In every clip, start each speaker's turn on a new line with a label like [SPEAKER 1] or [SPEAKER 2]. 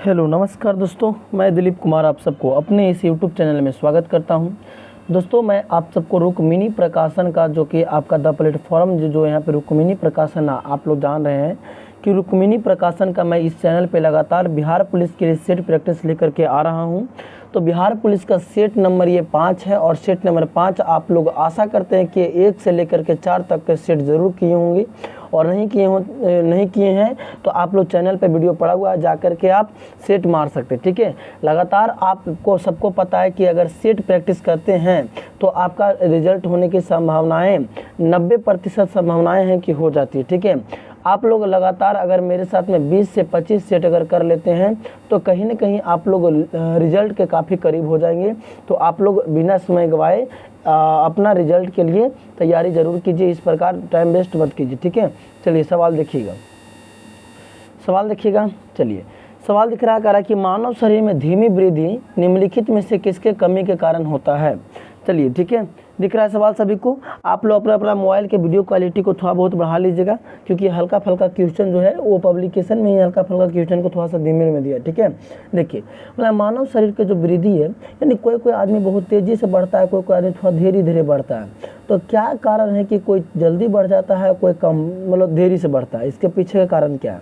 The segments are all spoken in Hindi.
[SPEAKER 1] हेलो नमस्कार दोस्तों, मैं दिलीप कुमार आप सबको अपने इस यूट्यूब चैनल में स्वागत करता हूं। दोस्तों, मैं आप सबको रुक्मिणी प्रकाशन का जो कि आपका द प्लेटफॉर्म जो यहाँ पे रुक्मिणी प्रकाशन आप लोग जान रहे हैं कि रुक्मिणी प्रकाशन का मैं इस चैनल पे लगातार बिहार पुलिस के लिए सेट प्रैक्टिस लेकर के आ रहा हूँ। तो बिहार पुलिस का सेट नंबर ये 5 है और सेट नंबर 5 आप लोग आशा करते हैं कि 1 से लेकर के 4 तक के सेट ज़रूर किए होंगे और नहीं किए हैं तो आप लोग चैनल पे वीडियो पड़ा हुआ है, जा कर के आप सेट मार सकते हैं। ठीक है, लगातार आपको सबको पता है कि अगर सेट प्रैक्टिस करते हैं तो आपका रिजल्ट होने की संभावनाएं 90% संभावनाएं हैं कि हो जाती है। ठीक है, आप लोग लगातार अगर मेरे साथ में 20 से 25 सेट अगर कर लेते हैं तो कहीं ना कहीं आप लोग रिजल्ट के काफ़ी करीब हो जाएंगे। तो आप लोग बिना समय गवाए अपना रिजल्ट के लिए तैयारी ज़रूर कीजिए, इस प्रकार टाइम वेस्ट मत कीजिए। ठीक है, चलिए सवाल देखिएगा। चलिए सवाल दिख रहा है कि मानव शरीर में धीमी वृद्धि निम्नलिखित में से किसके कमी के कारण होता है। चलिए ठीक है, दिख रहा है सवाल सभी को। आप लोग अपना मोबाइल के वीडियो क्वालिटी को थोड़ा बहुत बढ़ा लीजिएगा, क्योंकि हल्का फल्का क्वेश्चन जो है वो पब्लिकेशन में ही हल्का फल्का क्वेश्चन को थोड़ा सा धीमे में दिया। ठीक है, देखिए मतलब मानव शरीर के जो वृद्धि है, यानी कोई आदमी बहुत तेज़ी से बढ़ता है, कोई आदमी थोड़ा धीरे धीरे बढ़ता है। तो क्या कारण है कि कोई जल्दी बढ़ जाता है, कोई कम मतलब देरी से बढ़ता है, इसके पीछे का कारण क्या है?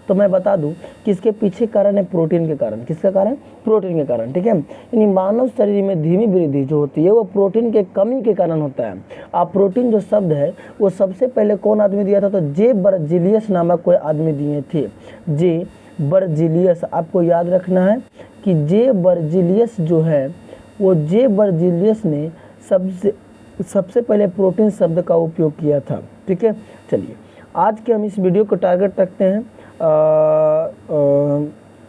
[SPEAKER 1] तो मैं बता दूं कि इसके पीछे कारण है प्रोटीन के कारण। किसका कारण? प्रोटीन के कारण। ठीक है, यानी मानव शरीर में धीमी वृद्धि जो होती है वो प्रोटीन के कमी के कारण होता है। आप प्रोटीन जो शब्द है वो सबसे पहले कौन आदमी दिया था? तो जे बर्जीलियस नामक कोई आदमी दिए थे। जे बर्जीलियस, आपको याद रखना है कि जे बर्जीलियस जो है वो जे बर्जीलियस ने सबसे पहले प्रोटीन शब्द का उपयोग किया था। ठीक है, चलिए आज के हम इस वीडियो को टारगेट रखते हैं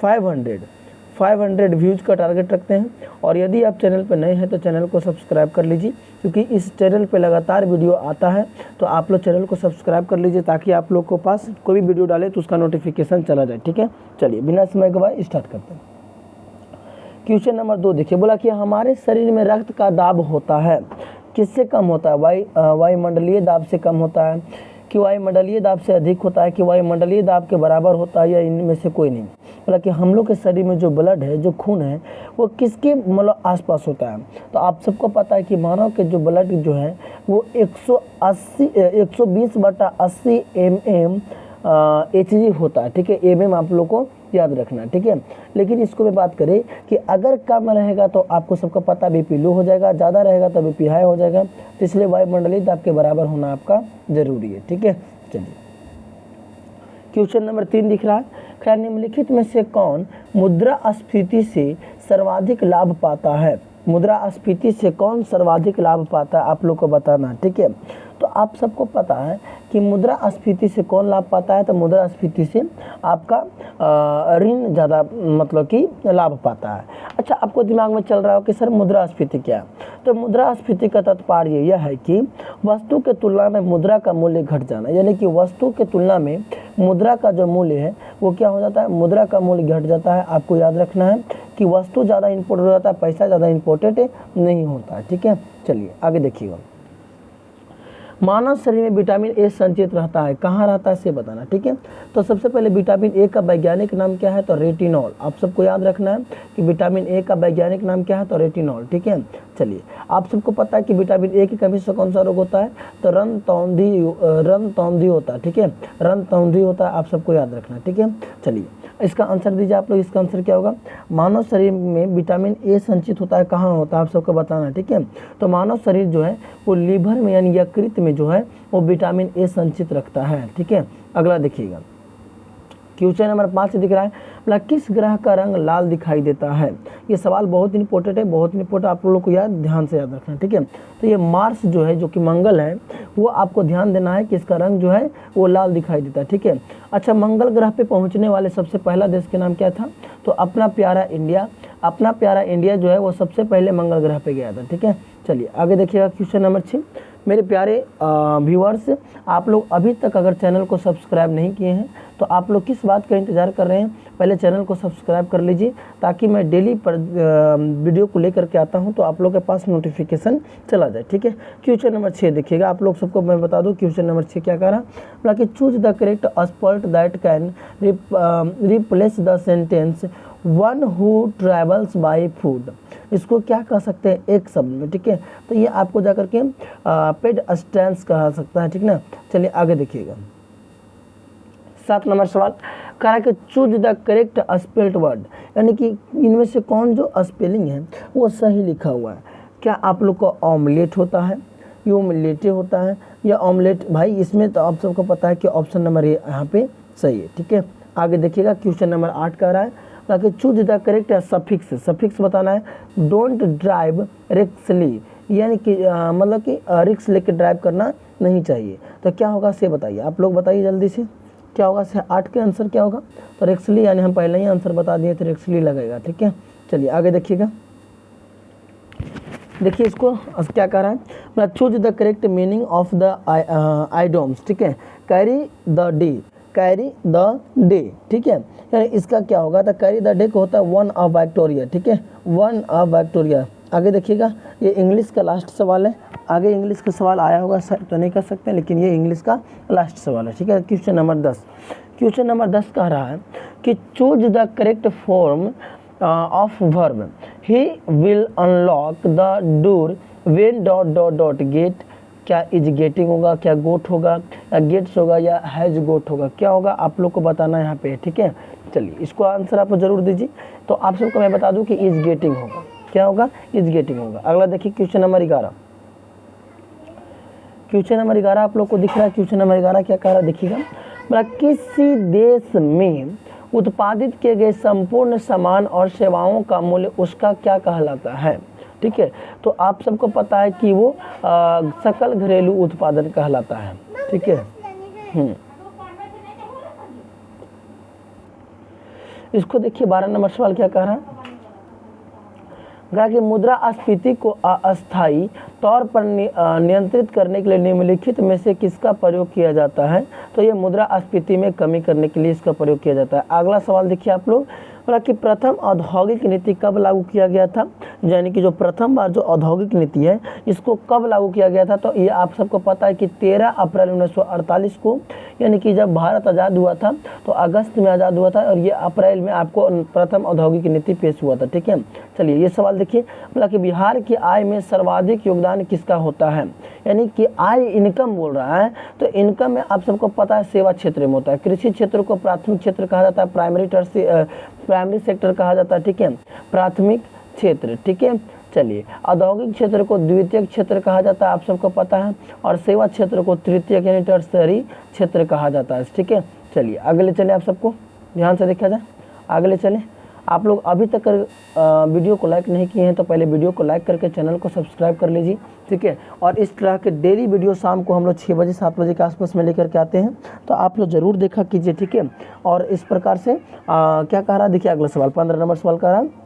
[SPEAKER 1] 500 व्यूज़ का टारगेट रखते हैं। और यदि आप चैनल पर नए हैं तो चैनल को सब्सक्राइब कर लीजिए, क्योंकि इस चैनल पे लगातार वीडियो आता है। तो आप लोग चैनल को सब्सक्राइब कर लीजिए ताकि आप लोग को पास कोई भी वीडियो डाले तो उसका नोटिफिकेशन चला जाए। ठीक है, चलिए बिना समय गवाए स्टार्ट करते हैं। क्वेश्चन नंबर 2 देखिए, बोला कि हमारे शरीर में रक्त का दाब होता है, किससे कम होता है? वायुमंडलीय दाब से कम होता है कि वायुमंडलीय दाब से अधिक होता है कि वायुमंडलीय दाब के बराबर होता है, या इनमें से कोई नहीं? मतलब कि हम लोग के शरीर में जो ब्लड है, जो खून है, वो किसके मतलब आसपास होता है? तो आप सबको पता है कि मानव के जो ब्लड जो है वो 120/80 mm Hg होता है। ठीक है, mm आप लोग को याद रखना। ठीक है, लेकिन इसको मैं बात करें कि अगर कम रहेगा तो आपको सबको पता बीपी लो हो जाएगा, ज़्यादा रहेगा तो बीपी हाई हो जाएगा। तो इसलिए वायुमंडलीय दाब के बराबर होना आपका ज़रूरी है। ठीक है, चलिए क्वेश्चन नंबर 3 दिख रहा है, निम्नलिखित में से कौन मुद्रास्फीति से सर्वाधिक लाभ पाता है? मुद्रास्फीति से कौन सर्वाधिक लाभ पाता है, आप लोग को बताना। ठीक है, तो आप सबको पता है कि मुद्रास्फीति से कौन लाभ पाता है? तो मुद्रास्फीति से आपका ऋण ज़्यादा मतलब कि लाभ पाता है। अच्छा, आपको दिमाग में चल रहा हो कि सर मुद्रास्फीति क्या है? तो मुद्रास्फीति का तात्पर्य यह है कि वस्तु के तुलना में मुद्रा का मूल्य घट जाना, यानी कि वस्तु के तुलना में मुद्रा का जो मूल्य है वो क्या हो जाता है? मुद्रा का मूल्य घट जाता है। आपको याद रखना है कि वस्तु ज़्यादा इम्पोर्टेंट हो जाता है, पैसा ज़्यादा इम्पोर्टेंट नहीं होता है। ठीक है, चलिए आगे देखिएगा। मानव शरीर में विटामिन ए संचित रहता है, कहाँ रहता है इसे बताना। ठीक है, तो सबसे पहले विटामिन ए का वैज्ञानिक नाम क्या है? तो रेटिनॉल। आप सबको याद रखना है कि विटामिन ए का वैज्ञानिक नाम क्या है? तो रेटिनॉल। ठीक है, चलिए आप सबको पता है कि विटामिन ए की कमी से कौन सा रोग होता है? तो रणतौंधी होता है। ठीक है, रणतौंधी होता है, आप सबको याद रखना। ठीक है, चलिए इसका आंसर दीजिए आप लोग। इसका आंसर क्या होगा? मानव शरीर में विटामिन ए संचित होता है, कहाँ होता है आप सबको बताना। ठीक है, तो मानव शरीर जो है वो लीवर में यानी यकृत में जो है वो विटामिन ए संचित रखता है। ठीक है, अगला देखिएगा। क्वेश्चन नंबर 5 दिख रहा है, मतलब किस ग्रह का रंग लाल दिखाई देता है? ये सवाल बहुत इंपॉर्टेंट है, बहुत इंपॉर्टेंट, आप लोगों को ध्यान से याद रखना। ठीक है, तो ये मार्स जो है, जो कि मंगल है, वो आपको ध्यान देना है कि इसका रंग जो है वो लाल दिखाई देता है। ठीक है, अच्छा, मंगल ग्रह पे पहुंचने वाले सबसे पहला देश के नाम क्या था? तो अपना प्यारा इंडिया। अपना प्यारा इंडिया जो है वो सबसे पहले मंगल ग्रह पे गया था। ठीक है, चलिए आगे देखिएगा। क्वेश्चन नंबर 6, मेरे प्यारे व्यूअर्स, आप लोग अभी तक अगर चैनल को सब्सक्राइब नहीं किए हैं तो आप लोग किस बात का इंतज़ार कर रहे हैं? पहले चैनल को सब्सक्राइब कर लीजिए ताकि मैं डेली पर वीडियो को लेकर के आता हूं तो आप लोग के पास नोटिफिकेशन चला जाए, ठीक है। क्वेश्चन नंबर 6 देखिएगा, आप लोग सबको मैं बता दूं क्वेश्चन नंबर 6 क्या कह रहा है कि choose the correct spurt that can replace the sentence one who travels by food. इसको क्या कह सकते हैं एक शब्द में, ठीक है। तो ये आपको जाकर के पेड स्टैंस कहा सकता है, ठीक ना। चलिए आगे देखिएगा। 7 नंबर सवाल कह रहा है कि choose the correct spelled word, यानी कि इनमें से कौन जो स्पेलिंग है वो सही लिखा हुआ है। क्या आप लोग को ऑमलेट होता है, ये ऑमलेटे होता है या ऑमलेट? भाई इसमें तो आप सबको पता है कि ऑप्शन नंबर ए यहाँ पे सही है, ठीक है। आगे देखिएगा क्वेश्चन नंबर 8 कह रहा है ताकि choose the correct suffix, suffix बताना है। डोंट ड्राइव रिक्सली, यानी कि मतलब कि रिक्स लेके ड्राइव करना नहीं चाहिए। तो क्या होगा से बताइए, आप लोग बताइए जल्दी से क्या होगा। 8 के आंसर क्या होगा? तो रिक्सली, यानी हम पहले ही आंसर बता दिए थे रिक्सली लगेगा, ठीक है। चलिए आगे देखिएगा। देखिए इसको क्या कह रहा है, choose the correct meaning of the idioms, ठीक है। Carry the day, carry the day, ठीक है। यानी इसका क्या होगा, तो कैरी द डे को होता है वन ऑफ विक्टोरिया, ठीक है, वन ऑफ विक्टोरिया। आगे देखिएगा, ये इंग्लिश का लास्ट सवाल है। आगे इंग्लिश का सवाल आया होगा तो नहीं कर सकते, लेकिन ये इंग्लिश का लास्ट सवाल है, ठीक है। क्वेश्चन नंबर 10, क्वेश्चन नंबर 10 कह रहा है कि choose the correct form of verb, he will unlock the door when dot dot dot gate. क्या इज गेटिंग होगा, क्या गोट होगा, या गेट्स होगा, या हैज गोट होगा, क्या होगा आप लोग को बताना है यहाँ पे, ठीक है। चलिए इसको आंसर आप जरूर दीजिए। तो आप सबको मैं बता दूं कि इज गेटिंग होगा, क्या होगा, इज गेटिंग होगा। अगला देखिए क्वेश्चन नंबर 11, क्वेश्चन नंबर 11 आप लोग को दिख रहा है। क्वेश्चन नंबर 11 क्या कह रहा है देखिएगा, किसी देश में उत्पादित किए गए संपूर्ण सामान और सेवाओं का मूल्य उसका क्या कहलाता है, ठीक है। तो आप सबको पता है कि वो सकल घरेलू उत्पादन कहलाता है, ठीक है। इसको देखिए 12 नंबर सवाल क्या कह रहा है, कहा कि मुद्रास्फीति को अस्थायी तौर पर नियंत्रित करने के लिए निम्नलिखित में से किसका प्रयोग किया जाता है। तो ये मुद्रास्फीति में कमी करने के लिए इसका प्रयोग किया जाता है। अगला सवाल देखिए आप लोग, कि प्रथम औद्योगिक नीति कब लागू किया गया था, यानी कि जो प्रथम बार जो औद्योगिक नीति है इसको कब लागू किया गया था। तो ये आप सबको पता है कि 13 अप्रैल 1948 को, यानी कि जब भारत आज़ाद हुआ था तो अगस्त में आज़ाद हुआ था, और ये अप्रैल में आपको प्रथम औद्योगिक नीति पेश हुआ था, ठीक है। चलिए ये सवाल देखिए, कि बिहार की आय में सर्वाधिक योगदान किसका होता है, यानी कि आय इनकम बोल रहा है। तो इनकम में आप सबको पता है सेवा क्षेत्र में होता है। कृषि क्षेत्र को प्राथमिक क्षेत्र कहा जाता है, प्राइमरी सेक्टर कहा जाता है, ठीक है, प्राथमिक क्षेत्र, ठीक है। चलिए औद्योगिक क्षेत्र को द्वितीयक क्षेत्र कहा जाता है, आप सबको पता है, और सेवा क्षेत्र को तृतीयक यानी टर्सरी क्षेत्र कहा जाता है, ठीक है। चलिए अगले चले, आप सबको ध्यान से देखा जाए, अगले चले। आप लोग अभी तक वीडियो को लाइक नहीं किए हैं तो पहले वीडियो को लाइक करके चैनल को सब्सक्राइब कर लीजिए, ठीक है। और इस तरह के डेली वीडियो शाम को हम लोग 6 बजे 7 बजे के आसपास में लेकर के आते हैं, तो आप लोग ज़रूर देखा कीजिए, ठीक है। और इस प्रकार से क्या कह रहा है देखिए, अगला सवाल 15 नंबर सवाल कह रहा है,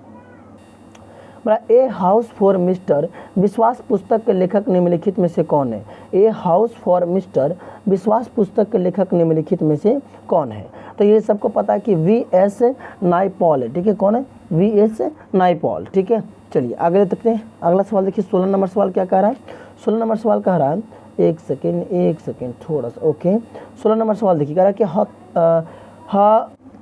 [SPEAKER 1] ए हाउस फॉर मिस्टर विश्वास पुस्तक के लेखक निम्नलिखित में से कौन है। ए हाउस फॉर मिस्टर विश्वास पुस्तक के लेखक निम्नलिखित में से कौन है। तो ये सबको पता है कि वी.एस. नायपॉल है, ठीक है। कौन है? वी.एस. नायपॉल, ठीक है। चलिए आगे देखते हैं, अगला सवाल देखिए 16 नंबर सवाल क्या कह रहा है। 16 नंबर सवाल कह रहा है, एक सेकेंड थोड़ा सा, ओके। 16 नंबर सवाल देखिए, कह रहा है कि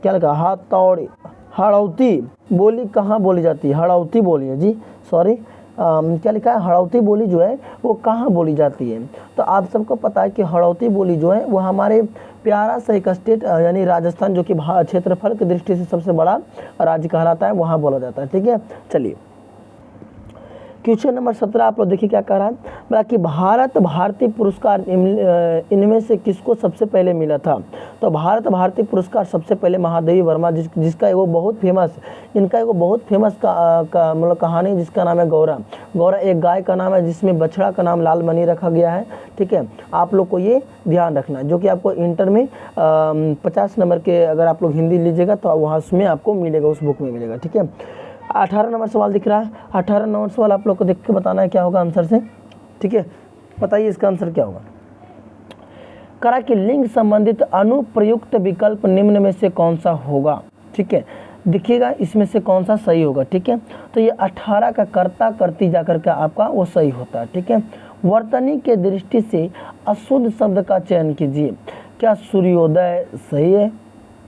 [SPEAKER 1] क्या लगा, हथौड़ी हड़ौती बोली कहाँ बोली जाती है। हड़ौती बोली है जी, सॉरी, क्या लिखा है, हड़ौती बोली जो है वो कहाँ बोली जाती है। तो आप सबको पता है कि हड़ौती बोली जो है वो हमारे प्यारा सा एक स्टेट यानी राजस्थान, जो कि क्षेत्रफल की दृष्टि से सबसे बड़ा राज्य कहलाता है, वहाँ बोला जाता है, ठीक है। चलिए क्वेश्चन नंबर 17 आप लोग देखिए क्या कह रहा है, बोला कि भारत भारती पुरस्कार इनमें से किसको सबसे पहले मिला था। तो भारत भारती पुरस्कार सबसे पहले महादेवी वर्मा, जिसका एगो बहुत फेमस, इनका एगो बहुत फेमस मतलब कहानी जिसका नाम है गौरा। गौरा एक गाय का नाम है जिसमें बछड़ा का नाम लाल मनी रखा गया है, ठीक है। आप लोग को ये ध्यान रखना है, जो कि आपको इंटर में 50 नंबर के अगर आप लोग हिंदी लीजिएगा तो वहाँ उसमें आपको मिलेगा, उस बुक में मिलेगा, ठीक है। 18 नंबर सवाल दिख रहा है। 18 नंबर सवाल आप लोग को देख के बताना है क्या होगा आंसर से, ठीक है। बताइए इसका आंसर क्या होगा। करा कि लिंग संबंधित अनुप्रयुक्त विकल्प निम्न में से कौन सा होगा, ठीक है, देखिएगा इसमें से कौन सा सही होगा। ठीक है, तो ये 18 का कर्ता कर्ती जाकर के आपका वो सही होता है। ठीक है, वर्तनी के दृष्टि से अशुद्ध शब्द का चयन कीजिए। क्या सूर्योदय सही है,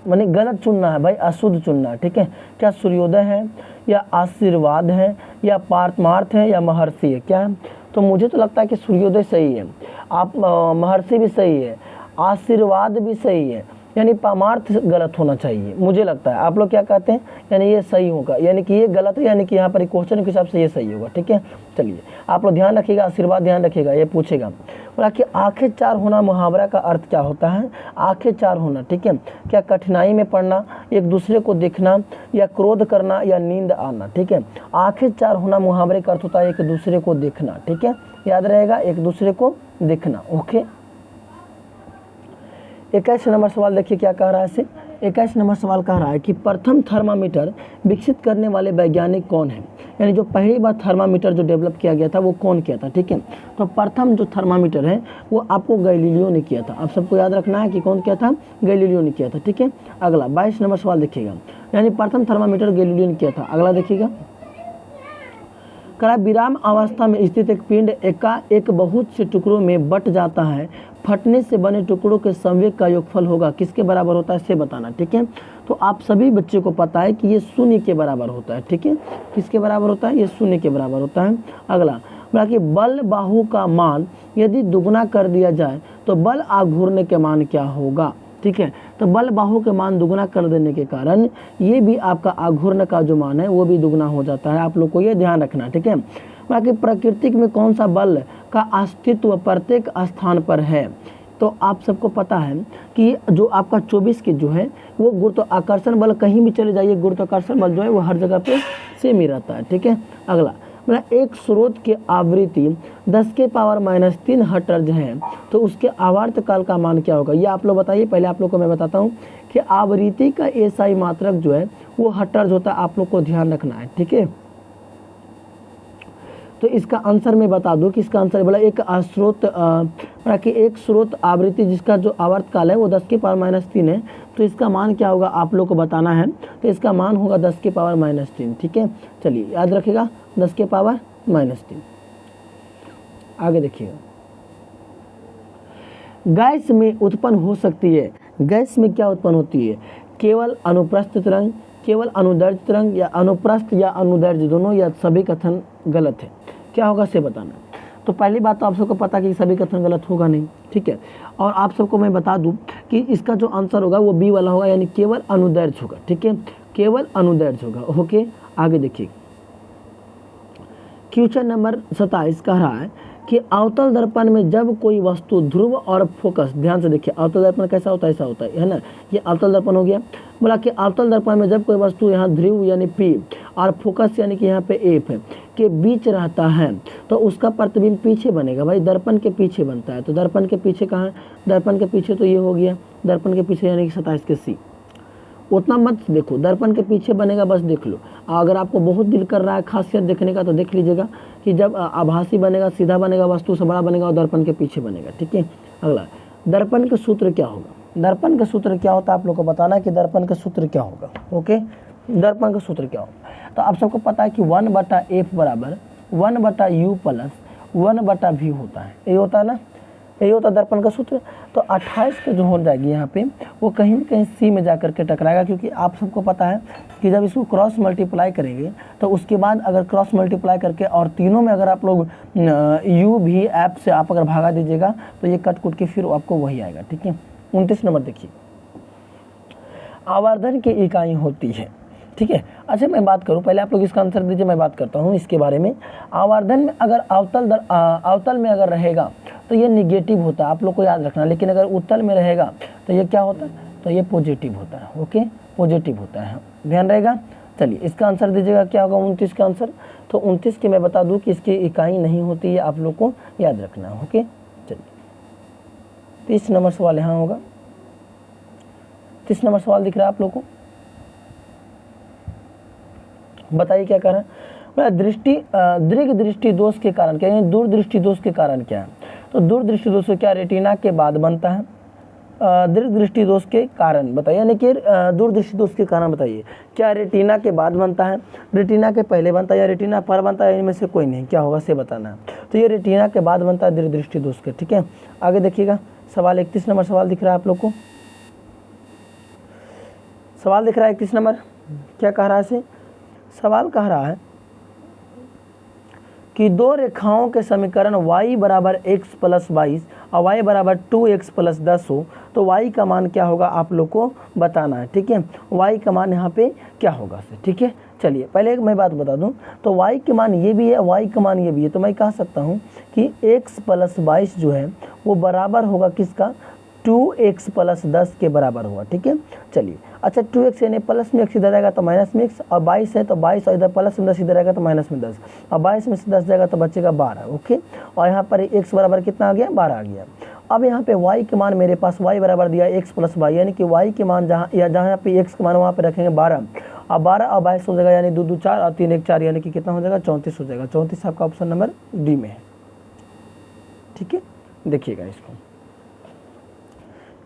[SPEAKER 1] माने गलत चुनना है भाई, अशुद्ध चुनना है। ठीक है, क्या सूर्योदय है या आशीर्वाद है या पारमार्थ है या महर्षि है, क्या है? तो मुझे तो लगता है कि सूर्योदय सही है, आप महर्षि भी सही है, आशीर्वाद भी सही है, यानी पामार्थ गलत होना चाहिए मुझे लगता है। आप लोग क्या कहते हैं? यानी ये सही होगा, यानी कि ये गलत है, यानी कि यहाँ पर क्वेश्चन के हिसाब से ये सही होगा। ठीक है, चलिए आप लोग ध्यान रखिएगा, आशीर्वाद ध्यान रखिएगा, ये पूछेगा बोला कि आंखें चार होना मुहावरा का अर्थ क्या होता है? आंखें चार होना, ठीक है, क्या कठिनाई में पड़ना, एक दूसरे को देखना, या क्रोध करना, या नींद आना। ठीक है, आंखें चार होना मुहावरे का अर्थ होता है एक दूसरे को देखना। ठीक है, याद रहेगा, एक दूसरे को देखना। ओके, 21 नंबर सवाल देखिए क्या कह रहा है इसे। 21 नंबर सवाल कह रहा है कि प्रथम थर्मामीटर विकसित करने वाले वैज्ञानिक कौन है? यानी जो पहली बार थर्मामीटर जो डेवलप किया गया था वो कौन किया था? ठीक है, तो प्रथम जो थर्मामीटर है वो आपको गैलीलियो ने किया था। आप सबको याद रखना है कि कौन किया था? गैलीलियो ने किया था। ठीक है, अगला 22 नंबर सवाल देखिएगा, यानी प्रथम थर्मामीटर गैलीलियो ने किया था। अगला देखिएगा, करा विराम अवस्था में स्थित एक पिंड एक बहुत से टुकड़ों में बट जाता है, फटने से बने टुकड़ों के संवेग का योगफल होगा, किसके बराबर होता है इसे बताना। ठीक है, तो आप सभी बच्चे को पता है कि ये शून्य के बराबर होता है। ठीक है, किसके बराबर होता है? ये शून्य के बराबर होता है। अगला बोला कि बल बाहु का मान यदि दुगुना कर दिया जाए तो बल आघूर्णन के मान क्या होगा? ठीक है, तो बल बाहु के मान दुगुना कर देने के कारण ये भी आपका आघूर्णन का जो मान है वो भी दुगुना हो जाता है। आप लोग को ये ध्यान रखना। ठीक है, बाकी प्राकृतिक में कौन सा बल का अस्तित्व प्रत्येक स्थान पर है? तो आप सबको पता है कि जो आपका 24 के जो है वो गुरुत्वाकर्षण बल, कहीं भी चले जाइए गुरुत्वाकर्षण बल जो है वो हर जगह पे सेम ही रहता है। ठीक है, अगला मतलब एक स्रोत की आवृत्ति 10 के पावर -3 हर्ट्ज है तो उसके आवर्त काल का मान क्या होगा? ये आप लोग बताइए। पहले आप लोग को मैं बताता हूँ कि आवृत्ति का एसआई मात्रक जो है वो हर्ट्ज होता है, आप लोग को ध्यान रखना है। ठीक है, तो इसका आंसर मैं बता दूं कि इसका आंसर बोला एक स्रोत कि एक स्रोत आवृत्ति जिसका जो आवर्त काल है वो 10 के पावर -3 है, तो इसका मान क्या होगा आप लोग को बताना है। तो इसका मान होगा 10 के पावर -3। ठीक है, चलिए याद रखिएगा 10 के पावर -3। आगे देखिएगा, गैस में उत्पन्न हो सकती है, गैस में क्या उत्पन्न होती है? केवल अनुप्रस्थ तरंग, केवल अनुदैर्ध्य तरंग, या अनुप्रस्थ या अनुदैर्ध्य दोनों, या सभी कथन गलत है? क्या होगा से बताना। तो पहली बात तो आप सबको पता कि सभी कथन गलत होगा नहीं। ठीक है, और आप सबको मैं बता दूं कि इसका जो आंसर होगा वो बी वाला होगा, यानी केवल अनुदैर्ध्य होगा। ठीक है, केवल अनुदैर्ध्य होगा। ओके, आगे देखिए, क्वेश्चन नंबर 27 कह रहा है कि अवतल दर्पण में जब कोई वस्तु ध्रुव और फोकस, ध्यान से देखिए अवतल दर्पण कैसा होता है, ऐसा होता है ना, ये अवतल दर्पण हो गया। बोला कि अवतल दर्पण में जब कोई वस्तु यहाँ ध्रुव यानी पी और फोकस यानी कि यहाँ पे एफ के बीच रहता है तो उसका प्रतिबिंब पीछे बनेगा। भाई दर्पण के पीछे बनता है, तो दर्पण के पीछे कहाँ है? दर्पण के पीछे तो ये हो गया, दर्पण के पीछे यानी कि 27 के सी। उतना मत देखो, दर्पण के पीछे बनेगा बस देख लो। अगर आपको बहुत दिल कर रहा है खासियत देखने का तो देख लीजिएगा कि जब आभासी बनेगा, सीधा बनेगा, वस्तु से बड़ा बनेगा और दर्पण के पीछे बनेगा। ठीक है, अगला दर्पण का सूत्र क्या होगा? दर्पण का सूत्र क्या होता है आप लोग को बताना कि दर्पण का सूत्र क्या होगा। ओके, दर्पण का सूत्र क्या होगा? तो आप सबको पता है कि 1/f बराबर 1/u प्लस 1/v होता है। ये होता है ना, यही होता है दर्पण का सूत्र। तो 28 के जो हो जाएगी यहाँ पे वो कहीं ना कहीं सी में जाकर के टकराएगा, क्योंकि आप सबको पता है कि जब इसको क्रॉस मल्टीप्लाई करेंगे तो उसके बाद अगर क्रॉस मल्टीप्लाई करके और तीनों में अगर आप लोग u भी ऐप से आप अगर भागा दीजिएगा तो ये कट कुट के फिर आपको वही आएगा। ठीक है, 29 नंबर देखिए, आवर्धन की इकाई होती है। ठीक है, अच्छा मैं बात करूं, पहले आप लोग इसका आंसर दीजिए, मैं बात करता हूं इसके बारे में। आवर्धन में अगर अवतल में अगर रहेगा तो ये निगेटिव होता है, आप लोग को याद रखना, लेकिन अगर उत्तल में रहेगा तो ये क्या होता है? तो ये पॉजिटिव होता है। ओके, पॉजिटिव होता है, ध्यान रहेगा। चलिए इसका आंसर दीजिएगा, क्या होगा 29 का आंसर? तो 29 की मैं बता दूँ कि इसकी इकाई नहीं होती है, आप लोग को याद रखना। ओके, चलिए 30 नंबर सवाल यहाँ होगा। 30 नंबर सवाल दिख रहा है आप लोग को, बताइए क्या कारण है? दीर्घ दृष्टि दोष के कारण क्या है? दूरदृष्टि दोष के कारण क्या है? तो दूरदृष्टि दोष क्या रेटिना के बाद बनता है, दीर्घ दृष्टि दोष के कारण बताइए, यानी कि दूरदृष्टि दोष के कारण बताइए। क्या रेटिना के बाद बनता है, रेटिना के पहले बनता है, या रेटिना पर बनता है, इनमें से कोई नहीं, क्या होगा से बताना है। तो ये रेटिना के बाद बनता है दीर्घ दृष्टि दोष के। ठीक है, आगे देखिएगा, सवाल 31 नंबर सवाल दिख रहा है आप लोग को, सवाल दिख रहा है 31 नंबर। क्या कह रहा है इसे, सवाल कह रहा है कि दो रेखाओं के समीकरण y बराबर x प्लस 22 और y बराबर 2x प्लस 10 हो तो y का मान क्या होगा आप लोग को बताना है। ठीक है, y का मान यहाँ पे क्या होगा से। ठीक है, चलिए पहले एक मैं बात बता दूं, तो y के मान ये भी है, y का मान ये भी है, तो मैं कह सकता हूँ कि x प्लस 22 जो है वो बराबर होगा किसका, 2x प्लस 10 के बराबर हुआ। ठीक है, चलिए अच्छा 2x यानी प्लस में x इधर आएगा तो माइनस में x, और 22 है तो 22 और इधर प्लस में 10 इधर आएगा तो माइनस में 10, और 22 में से 10 जाएगा तो बचेगा 12। ओके, और यहाँ पर x बराबर कितना आ गया, 12 आ गया। अब यहाँ पे y के मान मेरे पास y बराबर दिया x प्लस 22, यानी कि y के मान जहाँ यहाँ पे x के मान वहाँ पे रखेंगे 12, और 12 और 22 हो जाएगा, यानी 2 2 4 और 3 1 4, यानी कि कितना हो जाएगा, 34 हो जाएगा। 34 आपका ऑप्शन नंबर डी में है। ठीक है, देखिएगा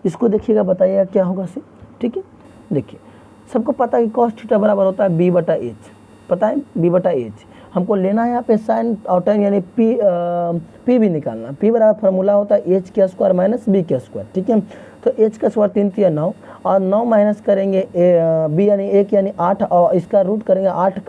[SPEAKER 1] इसको देखिएगा, बताइएगा क्या होगा से। ठीक है, देखिए सबको पता है कि कॉस थीटा बराबर होता है b बटा एच, पता है b बटा एच। हमको लेना है यहाँ पे साइन और tan, यानी p भी निकालना। p बराबर फार्मूला होता है एच के स्क्वायर माइनस बी के स्क्वायर। ठीक है, तो एच का स्क्वायर 3 3 9, और 9 माइनस करेंगे b यानी 1 यानी 8, और इसका रूट करेंगे 8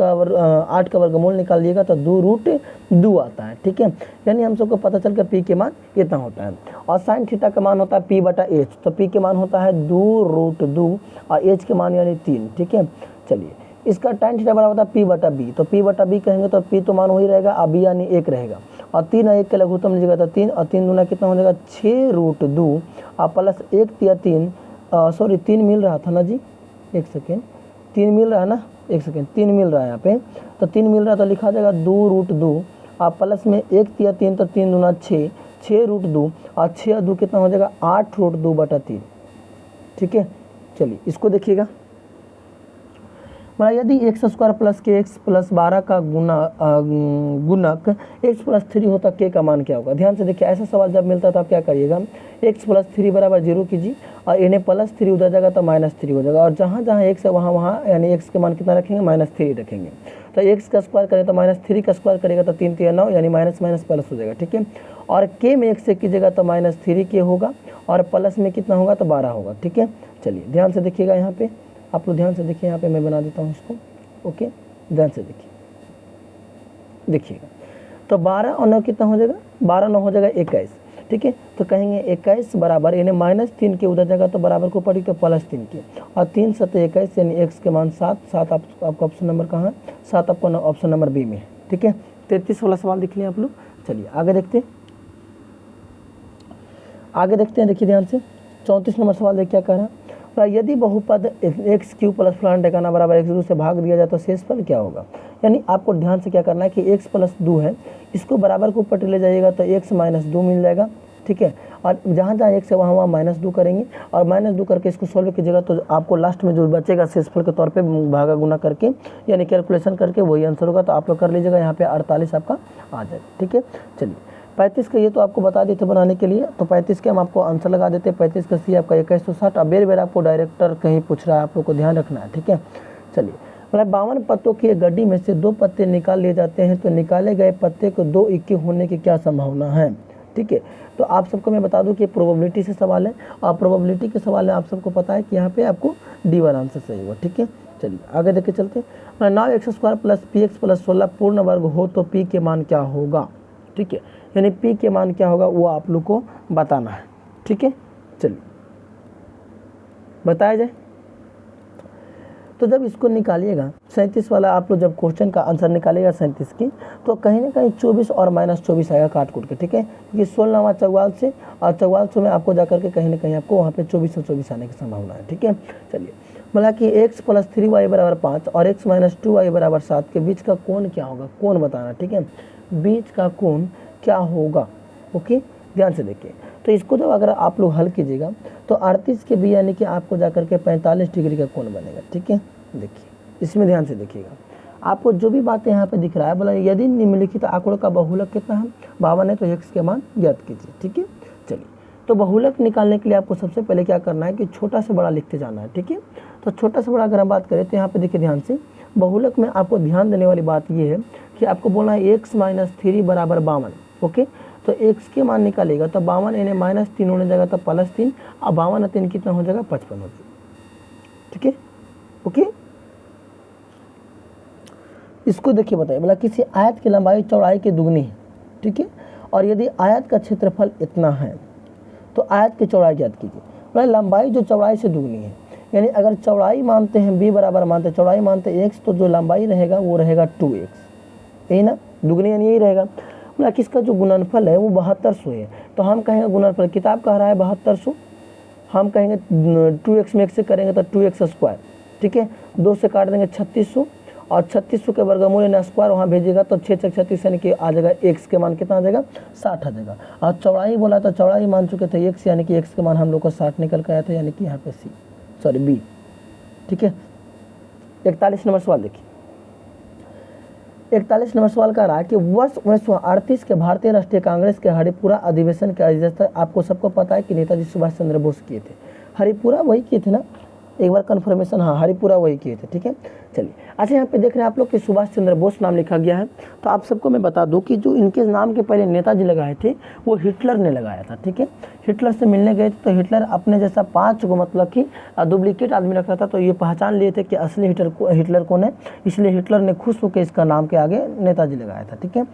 [SPEAKER 1] का वर्गमूल निकालिएगा तो 2 रूट 2 आता है। ठीक है, यानी हम सबको पता चल के p के मान इतना होता है, और साइन थीटा का मान होता है p बटा एच, तो p के मान होता है 2 रूट 2 और h के मान यानी 3। ठीक है, चलिए इसका tan थीटा बराबर होता है p बटा b, तो p बटा b कहेंगे तो p तो मान वही रहेगा, अब b यानी 1 रहेगा, और 3 और 1 के लघुत्तम लीजिएगा तो 3, और 3 दूना कितना हो जाएगा 6 रूट 2, और प्लस 1 या 3 सॉरी 3 मिल रहा था ना जी, 1 सेकेंड, 3 मिल रहा है ना, 1 सेकेंड 3 मिल रहा है यहाँ पे, तो 3 मिल रहा है तो लिखा जाएगा 2 रूट 2, और प्लस में 1 या 3 तो 3 दूना 6, 6 रूट 2, और 6 और 2 कितना हो जाएगा 8 रूट 2 बटा 3। ठीक है, चलिए इसको देखिएगा, मतलब यदि एक्स स्क्वायर प्लस के एक्स प्लस 12 का गुणक एक्स प्लस 3 होता के का मान क्या होगा। ध्यान से देखिए, ऐसा सवाल जब मिलता है तो आप क्या करिएगा, एक्स प्लस 3 बराबर 0 कीजिए, और इन्हें प्लस 3 उधर जाएगा तो माइनस 3 हो जाएगा, और जहाँ जहाँ एक्स है वहाँ यानी एक्स के मान कितना रखेंगे, माइनस 3 रखेंगे। तो एक्स का स्क्वायर करें तो माइनस 3 का स्क्वायर करेगा तो 3 3 9, यानी माइनस माइनस प्लस हो जाएगा। ठीक है, और के में एक्स से कीजिएगा तो माइनस 3 के होगा, और प्लस में कितना होगा तो 12 होगा। ठीक है, चलिए ध्यान से देखिएगा, यहाँ पे आप लोग ध्यान से देखिए, यहाँ पे मैं बना देता हूँ इसको। ओके, ध्यान से देखिएगा, तो 12 और 9 कितना हो जाएगा, 12 9 हो जाएगा 21। ठीक है, तो कहेंगे 21 बराबर, यानी माइनस 3 के उधर जाएगा तो बराबर को पड़ी तो प्लस 3 के, और 3 7 21, यानी एक्स के मान 7 7 आपका ऑप्शन नंबर कहाँ है, 7 आपको ऑप्शन नंबर बी में है। ठीक है, 33 वाला सवाल देख लिया आप लोग। चलिए आगे देखते हैं, देखिए ध्यान से 34 नंबर सवाल देख क्या कह रहा है, यदि बहुपद एक्स क्यू प्लस फलान ठिकाना बराबर एक्स 2 से भाग दिया जाए तो शेषफल क्या होगा। यानी आपको ध्यान से क्या करना है कि एक्स प्लस 2 है, इसको बराबर को ऊपर ले जाइएगा तो एक्स माइनस 2 मिल जाएगा। ठीक है, और जहाँ जहाँ एक्स है वहाँ माइनस 2 करेंगे, और माइनस 2 करके इसको सॉल्व कीजिएगा तो आपको लास्ट में जो बचेगा शेषफल के तौर पे भागा गुना करके यानी कैलकुलेशन करके वही आंसर होगा, तो आप लोग कर लीजिएगा, यहाँ पे 48 आपका आ जाएगा। ठीक है, चलिए 35 का ये तो आपको बता देते बनाने के लिए, तो 35 के हम आपको आंसर लगा देते हैं। 35 का सी आपका 2160। अब बेर आपको डायरेक्टर कहीं पूछ रहा है, आप लोग को ध्यान रखना है। ठीक है, चलिए मतलब 52 पत्तों की एक गड्डी में से 2 पत्ते निकाल लिए जाते हैं, तो निकाले गए पत्ते को 2 इक्के होने की क्या संभावना है। ठीक है, तो आप सबको मैं बता दूं कि प्रोबेबिलिटी से सवाल है, और प्रोबेबिलिटी के सवाल में आप सबको पता है कि यहाँ पे आपको डी वाला आंसर सही होगा। ठीक है, चलिए आगे देख के चलते हैं। 9x² प्लस px प्लस 16 पूर्ण वर्ग हो तो p के मान क्या होगा। ठीक है, यानी p के मान क्या होगा वो आप लोग को बताना है। ठीक है, चलिए बताया जाए। तो जब इसको निकालिएगा 37 वाला, आप लोग जब क्वेश्चन का आंसर निकालिएगा 37 की, तो कहीं ना कहीं 24 और माइनस 24 आएगा काट कूट के। ठीक है, क्योंकि 16वां 44 से, और 44 में आपको जाकर के कहीं ना कहीं आपको वहाँ पे 24 और 24 आने की संभावना है। ठीक है, चलिए मतलब कि x प्लस 3y बराबर 5 और x माइनस 2y बराबर 7 के बीच का कोण क्या होगा, कोण बताना। ठीक है, बीच का कोण क्या होगा। ओके, ध्यान से देखिए, तो इसको जब अगर आप लोग हल कीजिएगा तो 38 के बी यानी कि आपको जाकर के 45 डिग्री का कोण बनेगा। ठीक है, देखिए इसमें ध्यान से देखिएगा, आपको जो भी बातें यहाँ पे दिख रहा है, बोला यदि निम्नलिखित आंकड़ों का बहुलक कितना है 52 है, तो x के मान ज्ञात कीजिए। ठीक है, चलिए तो बहुलक निकालने के लिए आपको सबसे पहले क्या करना है कि छोटा से बड़ा लिखते जाना है, ठीक है। तो छोटा से बड़ा अगर हम बात करें तो यहाँ पे देखिए ध्यान से, बहुलक में आपको ध्यान देने वाली बात ये है कि आपको बोलना है x - 3 बराबर 52। ओके, तो x के मान निकालेगा तो 52 यानी -3 होने जाएगा तो +3, अब 52 और 3 कितना हो जाएगा 55 हो जाएगा, ठीक है। ओके, इसको देखिए बताइए, बोला किसी आयत की लंबाई चौड़ाई की दुगनी है, ठीक है, और यदि आयत का क्षेत्रफल इतना है तो आयत की चौड़ाई ज्ञात कीजिए। बोला लंबाई जो चौड़ाई से दुगनी है, यानी अगर चौड़ाई मानते हैं b बराबर मानते हैं चौड़ाई मानते हैं x, तो जो लंबाई रहेगा वो रहेगा 2x, यही ना, दुगनी यानी यही रहेगा। बोला किसका जो गुणनफल है वो 7200 है, तो हम कहेंगे गुणनफल, किताब कह रहा है 7200, हम कहेंगे 2x में x से करेंगे तो 2x², ठीक है, 2 से काट देंगे 3600, और 3600 के वर्गमूल यानी स्क्वायर वहाँ भेजिएगा तो 6 × 36 यानी कि आ जाएगा x के मान कितना आ जाएगा 60 आ जाएगा। और चौड़ाई बोला तो चौड़ाई मान चुके थे x, यानी कि x के मान हम लोग को 60 निकल कर आया था, यानी कि यहाँ पे B, ठीक है। 41 नंबर सवाल देखिए, 41 नंबर सवाल कह रहा है कि वर्ष 1938 के भारतीय राष्ट्रीय कांग्रेस के हरिपुरा अधिवेशन के अध्यक्षता आपको सबको पता है कि नेताजी सुभाष चंद्र बोस किए थे। हरिपुरा वही किए थे ना, एक बार कन्फर्मेशन, हाँ हरिपुरा वही किए थे, ठीक है। चलिए, अच्छा यहाँ पे देख रहे हैं आप लोग कि सुभाष चंद्र बोस नाम लिखा गया है, तो आप सबको मैं बता दूं कि जो इनके नाम के पहले नेताजी लगाए थे वो हिटलर ने लगाया था, ठीक है। हिटलर से मिलने गए थे तो हिटलर अपने जैसा 5 को मतलब कि डुप्लीकेट आदमी रखता था, तो ये पहचान लिए थे कि असली हिटलर कौन है, इसलिए हिटलर ने खुश होकर इसका नाम के आगे नेताजी लगाया था, ठीक है।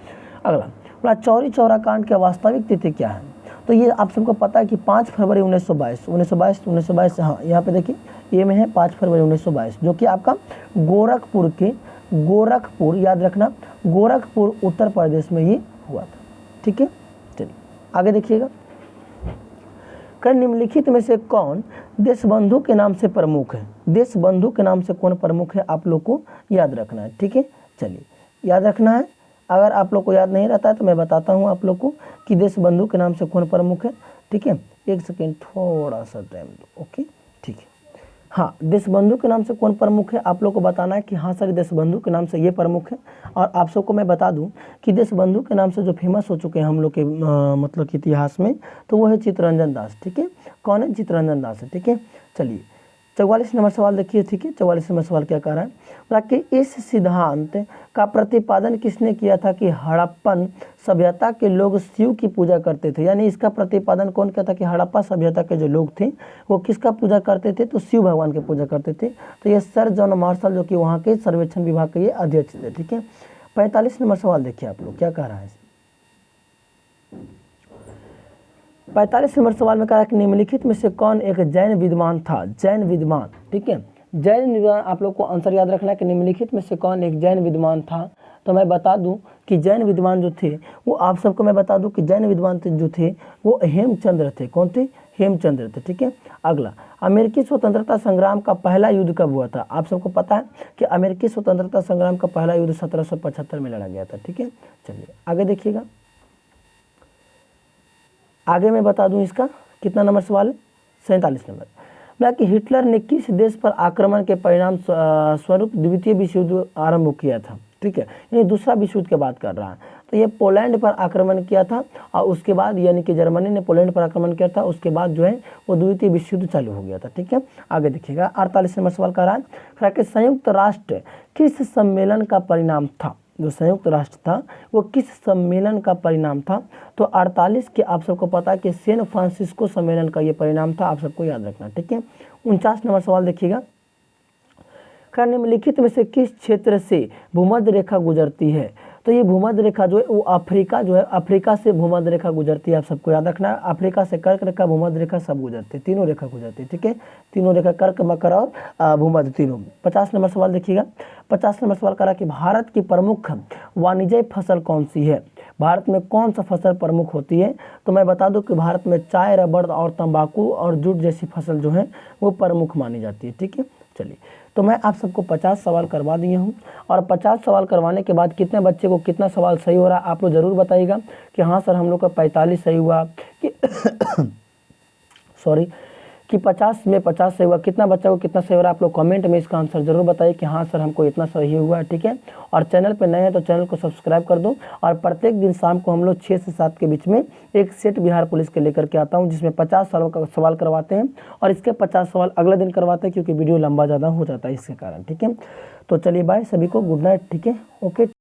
[SPEAKER 1] अगला बोला चौरी चौरा कांड की वास्तविक तिथि क्या है, तो ये आप सबको पता है कि 5 फरवरी 1922, हाँ यहाँ पे देखिए ये में है 5 फरवरी 1922, जो कि आपका गोरखपुर याद रखना, गोरखपुर उत्तर प्रदेश में ये हुआ था, ठीक है। चलिए आगे देखिएगा, निम्नलिखित में से कौन देशबंधु के नाम से प्रमुख है, देशबंधु के नाम से कौन प्रमुख है आप लोग को याद रखना है, ठीक है। चलिए याद रखना है, अगर आप लोग को याद नहीं रहता है तो मैं बताता हूँ आप लोग को कि देशबंधु के नाम से कौन प्रमुख है, ठीक है। एक सेकेंड थोड़ा सा टाइम दो, ओके ठीक है। हाँ, देशबंधु के नाम से कौन प्रमुख है आप लोग को बताना है कि हाँ सर देशबंधु के नाम से ये प्रमुख है। और आप सबको मैं बता दूं कि देशबंधु के नाम से जो फेमस हो चुके हैं हम लोग के मतलब कि इतिहास में, तो वो है चित्तरंजन दास, ठीक है। कौन है? चित्तरंजन दास है, ठीक है। चलिए 44 नंबर सवाल देखिए, ठीक है। 44 नंबर सवाल क्या कह रहा है, बोला कि इस सिद्धांत का प्रतिपादन किसने किया था कि हड़प्पन सभ्यता के लोग शिव की पूजा करते थे। यानी इसका प्रतिपादन कौन किया था कि हड़प्पा सभ्यता के जो लोग थे वो किसका पूजा करते थे, तो शिव भगवान की पूजा करते थे। तो ये सर जॉन मार्शल जो कि वहाँ के सर्वेक्षण विभाग के ये अध्यक्ष थे, ठीक है। 45 नंबर सवाल देखिए आप लोग क्या कह रहा है। 45 नंबर सवाल में कहा कि निम्नलिखित में से कौन एक जैन विद्वान था, जैन विद्वान, ठीक है। जैन विद्वान आप लोग को आंसर याद रखना है कि निम्नलिखित में से कौन एक जैन विद्वान था। तो मैं बता दूं कि जैन विद्वान जो थे वो आप सबको मैं बता दूं कि जैन विद्वान जो थे वो हेमचंद्र थे। कौन थे? हेमचंद्र थे, ठीक है। अगला, अमेरिकी स्वतंत्रता संग्राम का पहला युद्ध कब हुआ था। आप सबको पता है कि अमेरिकी स्वतंत्रता संग्राम का पहला युद्ध 1775 में लड़ा गया था, ठीक है। चलिए आगे देखिएगा, आगे मैं बता दूं इसका कितना नंबर सवाल है, 47 नंबर। बोला कि हिटलर ने किस देश पर आक्रमण के परिणाम स्वरूप द्वितीय विश्व युद्ध आरंभ किया था, ठीक है। यानी दूसरा विश्व युद्ध की बात कर रहा है, तो ये पोलैंड पर आक्रमण किया था और उसके बाद यानी कि जर्मनी ने पोलैंड पर आक्रमण किया था, उसके बाद जो है वो द्वितीय विश्व युद्ध चालू हो गया था, ठीक है। आगे देखिएगा 48 नंबर सवाल कर रहा है कि संयुक्त राष्ट्र किस सम्मेलन का परिणाम था। जो संयुक्त राष्ट्र था वो किस सम्मेलन का परिणाम था, तो 48 के आप सबको पता है कि सैन फ्रांसिस्को सम्मेलन का ये परिणाम था, आप सबको याद रखना, ठीक है। 49 नंबर सवाल देखिएगा, निम्नलिखित में से किस क्षेत्र से भूमध्य रेखा गुजरती है। तो ये भूमध्य रेखा जो है वो अफ्रीका जो है, अफ्रीका से भूमध्य रेखा गुजरती है, आप सबको याद रखना है। अफ्रीका से कर्क रेखा, भूमध्य रेखा सब गुजरती है, तीनों रेखा गुजरती है, ठीक है। तीनों रेखा कर्क, मकर और भूमध्य तीनों। 50 नंबर सवाल देखिएगा, 50 नंबर सवाल करा कि भारत की प्रमुख वाणिज्यिक फसल कौन सी है। भारत में कौन सा फसल प्रमुख होती है, तो मैं बता दूं कि भारत में चाय, रबड़ और तंबाकू और जूट जैसी फसल जो है वो प्रमुख मानी जाती है, ठीक है। चलिए, तो मैं आप सबको 50 सवाल करवा दिया हूँ और 50 सवाल करवाने के बाद कितने बच्चे को कितना सवाल सही हो रहा है आप लोग ज़रूर बताइएगा कि हाँ सर हम लोग का 45 सही हुआ कि सॉरी कि 50 में 50 सही हुआ, कितना बच्चा को कितना सही हो रहा है आप लोग कमेंट में इसका आंसर जरूर बताइए कि हाँ सर हमको इतना सही हुआ है, ठीक है। और चैनल पे नए हैं तो चैनल को सब्सक्राइब कर दो। और प्रत्येक दिन शाम को हम लोग 6 से 7 के बीच में एक सेट बिहार पुलिस के लेकर के आता हूँ, जिसमें 50 सालों का सवाल करवाते हैं और इसके 50 सवाल अगले दिन करवाते हैं, क्योंकि वीडियो लंबा ज़्यादा हो जाता है इसके कारण, ठीक है। तो चलिए बाय सभी को, गुड नाइट, ठीक है, ओके।